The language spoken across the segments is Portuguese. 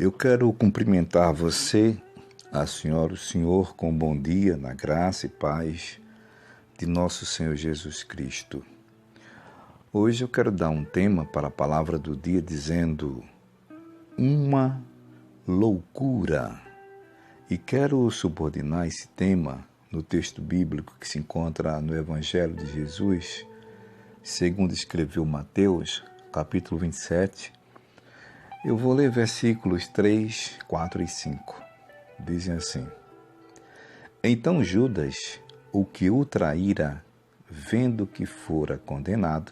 Eu quero cumprimentar você, a senhora, o senhor, com bom dia, na graça e paz de nosso Senhor Jesus Cristo. Hoje eu quero dar um tema para a palavra do dia dizendo uma loucura. E quero subordinar esse tema no texto bíblico que se encontra no Evangelho de Jesus, segundo escreveu Mateus, capítulo 27. Eu vou ler versículos 3, 4 e 5. Dizem assim: Então Judas, o que o traíra, vendo que fora condenado,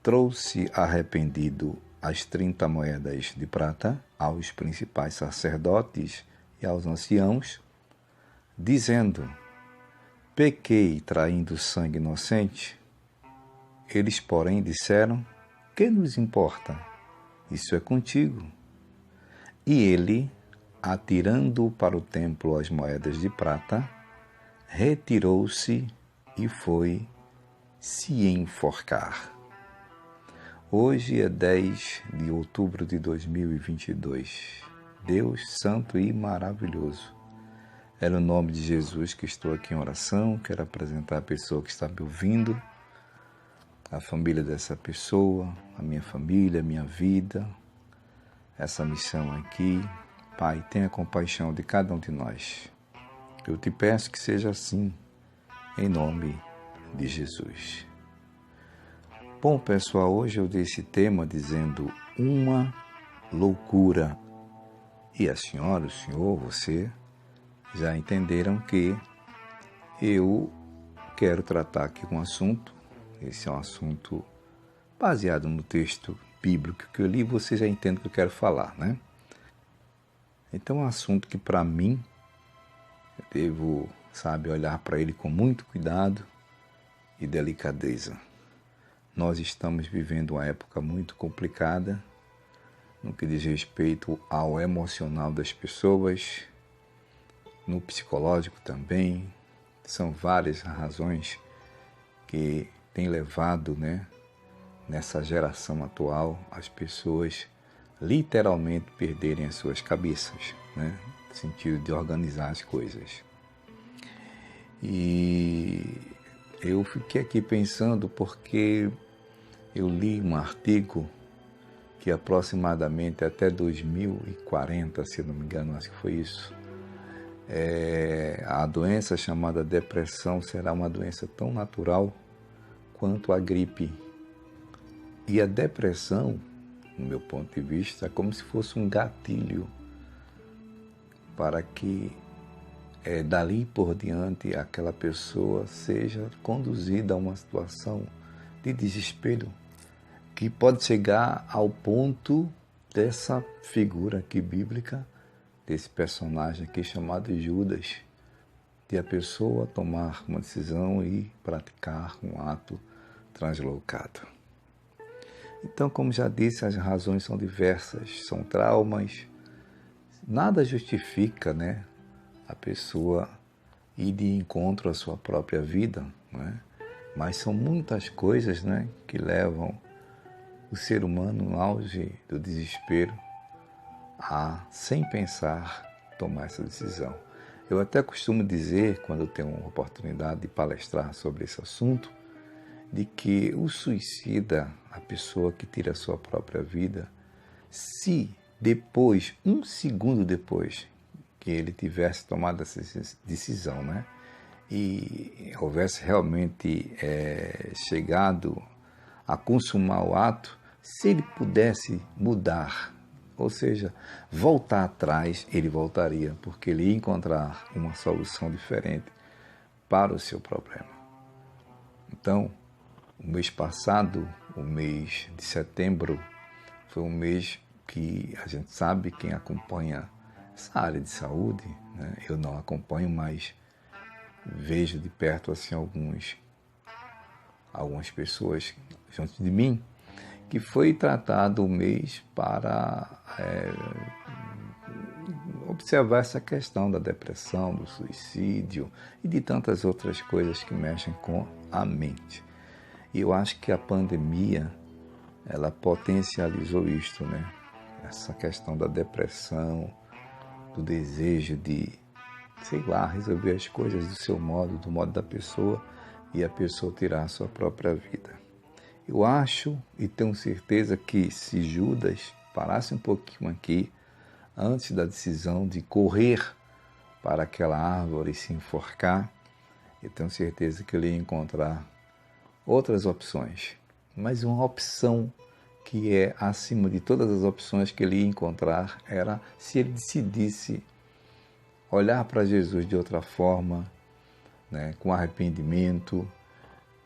trouxe arrependido as 30 moedas de prata aos principais sacerdotes e aos anciãos, dizendo: Pequei traindo sangue inocente. Eles, porém, disseram: Que nos importa? Isso é contigo. E ele, atirando para o templo as moedas de prata, retirou-se e foi se enforcar. Hoje é 10 de outubro de 2022. Deus santo e maravilhoso. É no nome de Jesus que estou aqui em oração. Quero apresentar a pessoa que está me ouvindo, a família dessa pessoa, a minha família, a minha vida, essa missão aqui. Pai, tenha compaixão de cada um de nós. Eu te peço que seja assim, em nome de Jesus. Bom, pessoal, hoje eu dei esse tema dizendo uma loucura. E a senhora, o senhor, você já entenderam que eu quero tratar aqui um assunto. Esse é um assunto baseado no texto bíblico que eu li, você já entende o que eu quero falar, né? Então é um assunto que para mim, eu devo, olhar para ele com muito cuidado e delicadeza. Nós estamos vivendo uma época muito complicada no que diz respeito ao emocional das pessoas, no psicológico também. São várias razões que têm levado, nessa geração atual, as pessoas literalmente perderem as suas cabeças, no sentido de organizar as coisas. E eu fiquei aqui pensando porque eu li um artigo que aproximadamente até 2040, se não me engano, acho que foi isso, a doença chamada depressão será uma doença tão natural quanto a gripe. E a depressão, no meu ponto de vista, é como se fosse um gatilho para que dali por diante aquela pessoa seja conduzida a uma situação de desespero que pode chegar ao ponto dessa figura aqui bíblica, desse personagem aqui chamado Judas, de a pessoa tomar uma decisão e praticar um ato translocado. Então, como já disse, as razões são diversas, são traumas. Nada justifica, a pessoa ir de encontro à sua própria vida, Mas são muitas coisas, que levam o ser humano no auge do desespero a, sem pensar, tomar essa decisão. Eu até costumo dizer, quando eu tenho uma oportunidade de palestrar sobre esse assunto, de que o suicida, a pessoa que tira a sua própria vida, se depois, um segundo depois que ele tivesse tomado essa decisão, e houvesse realmente chegado a consumar o ato, se ele pudesse mudar, ou seja, voltar atrás, ele voltaria, porque ele ia encontrar uma solução diferente para o seu problema. Então, o mês passado, o mês de setembro, foi um mês que a gente sabe, quem acompanha essa área de saúde, eu não acompanho, mas vejo de perto assim algumas pessoas junto de mim, que foi tratado o mês para observar essa questão da depressão, do suicídio e de tantas outras coisas que mexem com a mente. E eu acho que a pandemia, ela potencializou isto, essa questão da depressão, do desejo de, sei lá, resolver as coisas do seu modo, do modo da pessoa, e a pessoa tirar a sua própria vida. Eu acho e tenho certeza que se Judas parasse um pouquinho aqui, antes da decisão de correr para aquela árvore e se enforcar, eu tenho certeza que ele ia encontrar outras opções. Mas uma opção que é acima de todas as opções que ele ia encontrar era se ele decidisse olhar para Jesus de outra forma, né, com arrependimento.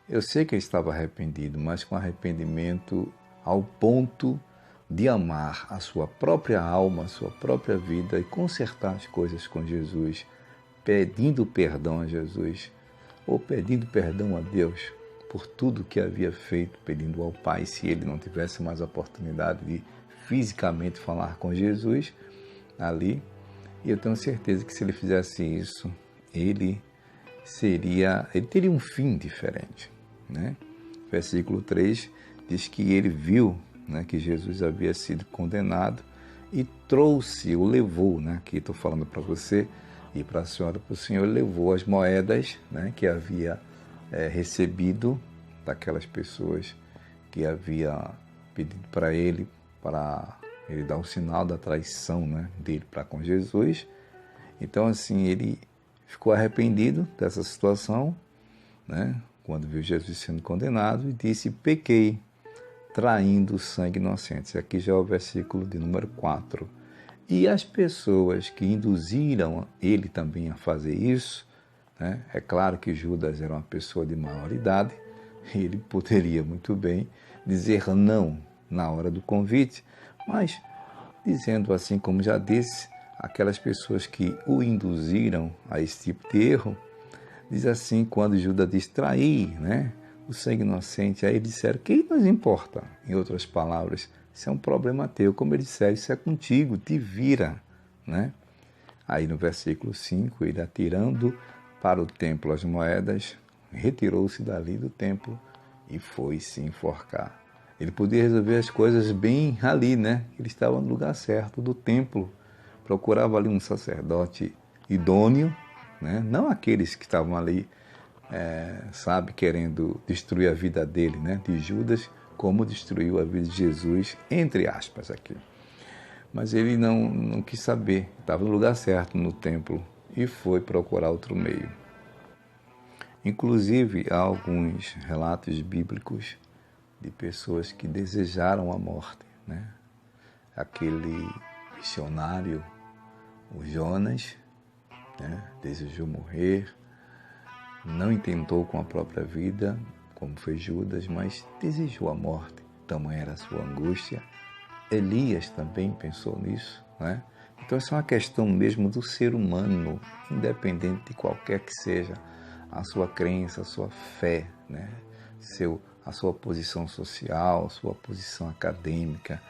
Eu sei que ele estava arrependido, mas com arrependimento ao ponto de amar a sua própria alma, a sua própria vida e consertar as coisas com Jesus, pedindo perdão a Jesus ou pedindo perdão a Deus por tudo que havia feito, pedindo ao Pai, se ele não tivesse mais a oportunidade de fisicamente falar com Jesus ali. E eu tenho certeza que se ele fizesse isso, ele teria um fim diferente, né? Versículo 3 diz que ele viu, né, que Jesus havia sido condenado e o levou, né? Aqui estou falando para você e para a senhora, para o Senhor, levou as moedas, né, que havia recebido daquelas pessoas que havia pedido para ele dar o sinal da traição, né, dele para com Jesus. Então, assim, ele ficou arrependido dessa situação, né, quando viu Jesus sendo condenado, e disse: pequei, traindo o sangue inocente. Aqui já é o versículo de número 4. E as pessoas que induziram ele também a fazer isso, né? É claro que Judas era uma pessoa de maior idade, ele poderia muito bem dizer não na hora do convite, mas dizendo assim, como já disse, aquelas pessoas que o induziram a esse tipo de erro, diz assim, quando Judas diz trair, né, o sangue inocente, aí eles disseram: que nos importa? Em outras palavras, isso é um problema teu. Como eles disseram, isso é contigo, te vira, né? Aí no versículo 5, ele atirando para o templo as moedas, retirou-se dali do templo e foi se enforcar. Ele podia resolver as coisas bem ali, né? Ele estava no lugar certo do templo, procurava ali um sacerdote idôneo, né? Não aqueles que estavam ali, querendo destruir a vida dele, né? De Judas, como destruiu a vida de Jesus, entre aspas aqui. Mas ele não quis saber, estava no lugar certo, no templo, e foi procurar outro meio. Inclusive, há alguns relatos bíblicos de pessoas que desejaram a morte, né? Aquele missionário, o Jonas, né, desejou morrer, não intentou com a própria vida, como foi Judas, mas desejou a morte, tamanha era a sua angústia. Elias também pensou nisso, né? Então, isso é uma questão mesmo do ser humano, independente de qualquer que seja a sua crença, a sua fé, né? A sua posição social, a sua posição acadêmica.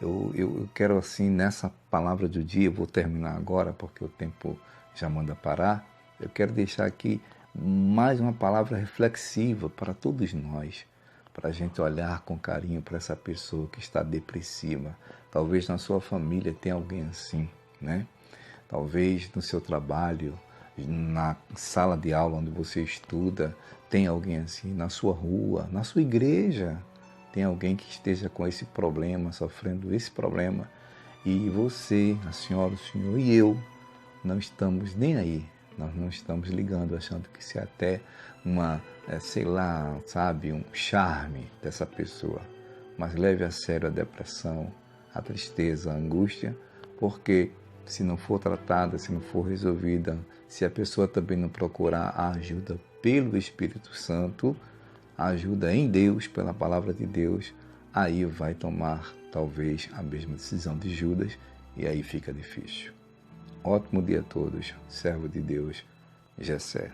Eu quero, assim, nessa palavra do dia, eu vou terminar agora porque o tempo já manda parar, eu quero deixar aqui mais uma palavra reflexiva para todos nós, para a gente olhar com carinho para essa pessoa que está depressiva. Talvez na sua família tenha alguém assim, né? Talvez no seu trabalho, na sala de aula onde você estuda, tem alguém assim, na sua rua, na sua igreja, tem alguém que esteja com esse problema, sofrendo esse problema, e você, a senhora, o senhor e eu não estamos nem aí, nós não estamos ligando, achando que isso é até um charme dessa pessoa. Mas leve a sério a depressão, a tristeza, a angústia, porque se não for tratada, se não for resolvida, se a pessoa também não procurar a ajuda pelo Espírito Santo, a ajuda em Deus, pela palavra de Deus, aí vai tomar talvez a mesma decisão de Judas e aí fica difícil. Ótimo dia a todos, servo de Deus, Jessé.